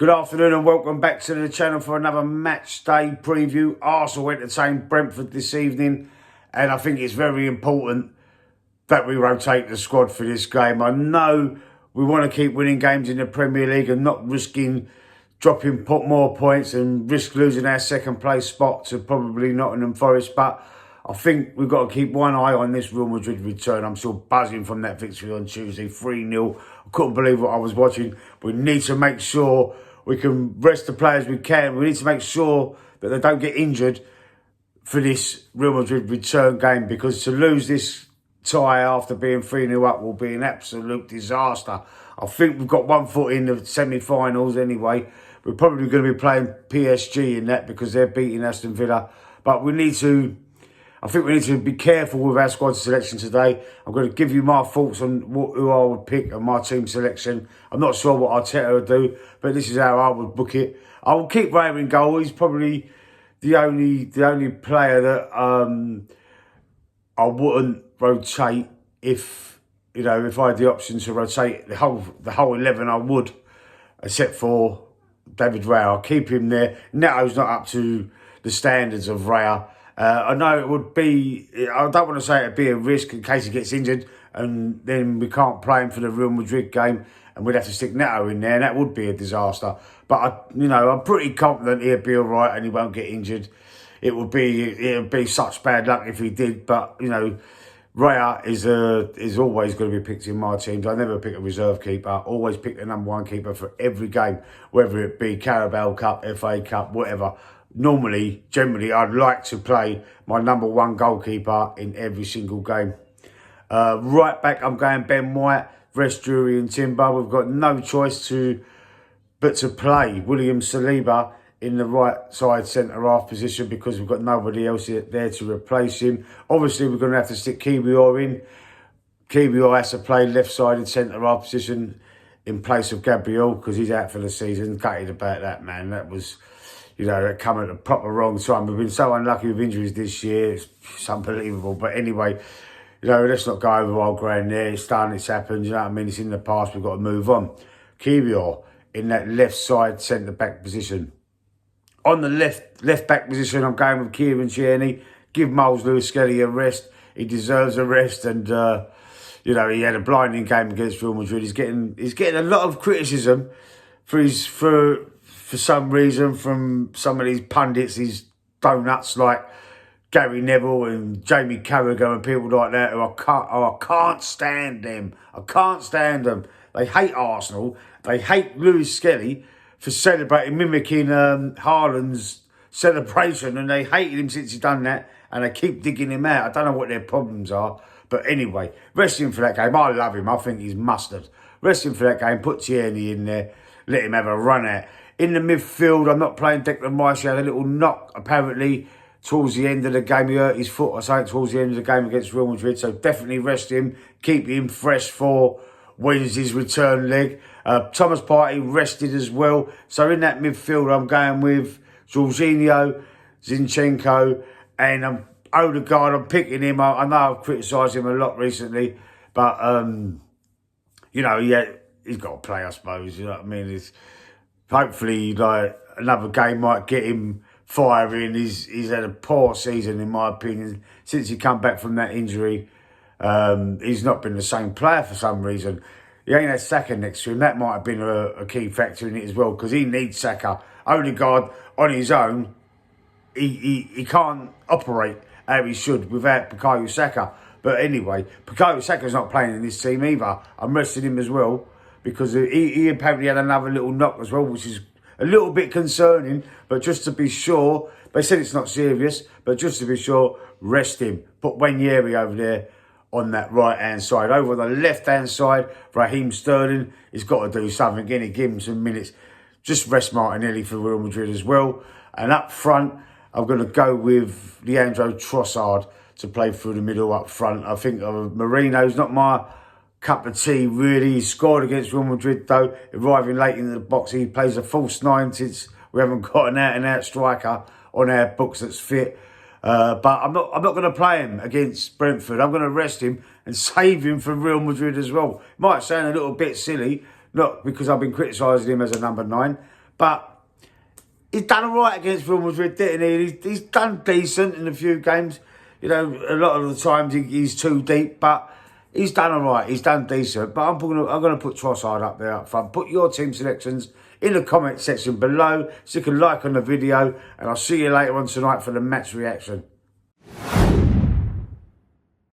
Good afternoon and welcome back to the channel for another match day preview. Arsenal entertained Brentford this evening, and I think it's very important that we rotate the squad for this game. I know we want to keep winning games in the Premier League and not risking dropping more points and risk losing our second place spot to probably Nottingham Forest, but I think we've got to keep one eye on this Real Madrid return. I'm still buzzing from that victory on Tuesday, 3-0. I couldn't believe what I was watching. We need to make sure we can rest the players we can. We need to make sure that they don't get injured for this Real Madrid return game, because to lose this tie after being 3-0 up will be an absolute disaster. I think we've got one foot in the semi-finals anyway. We're probably going to be playing PSG in that because they're beating Aston Villa. But I think we need to be careful with our squad selection today. I'm going to give you my thoughts on who I would pick and my team selection. I'm not sure what Arteta would do, but this is how I would book it. I will keep Raya in goal. He's probably the only player that I wouldn't rotate if I had the option to rotate the whole 11. I would, except for David Raya. I'll keep him there. Neto's not up to the standards of Raya. I know it would be, I don't want to say it'd be a risk in case he gets injured and then we can't play him for the Real Madrid game and we'd have to stick Neto in there, and that would be a disaster. But, I'm pretty confident he'll be all right and he won't get injured. It would be such bad luck if he did, but, Raya is always going to be picked in my teams. I never pick a reserve keeper. I always pick the number one keeper for every game, whether it be Carabao Cup, FA Cup, whatever. Generally, I'd like to play my number one goalkeeper in every single game. Right back, I'm going Ben White, rest Drury and Timber. We've got no choice but to play William Saliba in the right side centre-half position because we've got nobody else there to replace him. Obviously, we're going to have to stick Kiwior in. Kiwior has to play left-sided centre-half position in place of Gabriel because he's out for the season. Gutted about that, man. That was, that come at a proper wrong time. We've been so unlucky with injuries this year. It's unbelievable. But anyway, let's not go over old ground there. It's done, it's happened. You know what I mean? It's in the past. We've got to move on. Kiwior in that left-side centre-back position. On the left-back position, I'm going with Kieran Tierney. Give Miles Lewis-Skelly a rest. He deserves a rest. And, he had a blinding game against Real Madrid. He's getting a lot of criticism for some reason from some of these pundits, these donuts like Gary Neville and Jamie Carragher and people like that who I can't stand them. I can't stand them. They hate Arsenal. They hate Lewis Skelly for mimicking Haaland's celebration, and they hated him since he's done that, and they keep digging him out. I don't know what their problems are, but anyway, rest him for that game. I love him. I think he's mustard. Rest him for that game. Put Tierney in there. Let him have a run out. In the midfield, I'm not playing Declan Rice. He had a little knock, apparently, towards the end of the game. He hurt his foot, I say, towards the end of the game against Real Madrid. So definitely rest him. Keep him fresh for Wednesday's return leg. Thomas Partey rested as well. So in that midfield, I'm going with Jorginho, Zinchenko, and Odegaard. I'm picking him. I know I've criticised him a lot recently, but, he's got to play, I suppose. You know what I mean? Hopefully, another game might get him firing. He's had a poor season, in my opinion, since he come back from that injury. He's not been the same player for some reason. He ain't had Saka next to him. That might have been a key factor in it as well, because he needs Saka. Odegaard, on his own, he can't operate how he should without Bukayo Saka. But anyway, Bukayo Saka's not playing in this team either. I'm resting him as well, because he apparently had another little knock as well, which is a little bit concerning. But just to be sure, they said it's not serious, but just to be sure, rest him. Put Wanyeri over there on that right-hand side. Over on the left-hand side, Raheem Sterling has got to do something. Again, give him some minutes. Just rest Martinelli for Real Madrid as well. And up front, I'm going to go with Leandro Trossard to play through the middle up front. I think Marino's not my cup of tea, really. He scored against Real Madrid, though, arriving late into the box. He plays a false nine since we haven't got an out-and-out striker on our books that's fit. But I'm not going to play him against Brentford. I'm going to rest him and save him for Real Madrid as well. Might sound a little bit silly, not because I've been criticising him as a number 9, But he's done all right against Real Madrid, didn't he? He's done decent in a few games. You know, a lot of the times he's too deep, but he's done all right. He's done decent. But I'm going to put Trossard up there up front. Put your team selections in the comment section below. Stick a like on the video. And I'll see you later on tonight for the match reaction.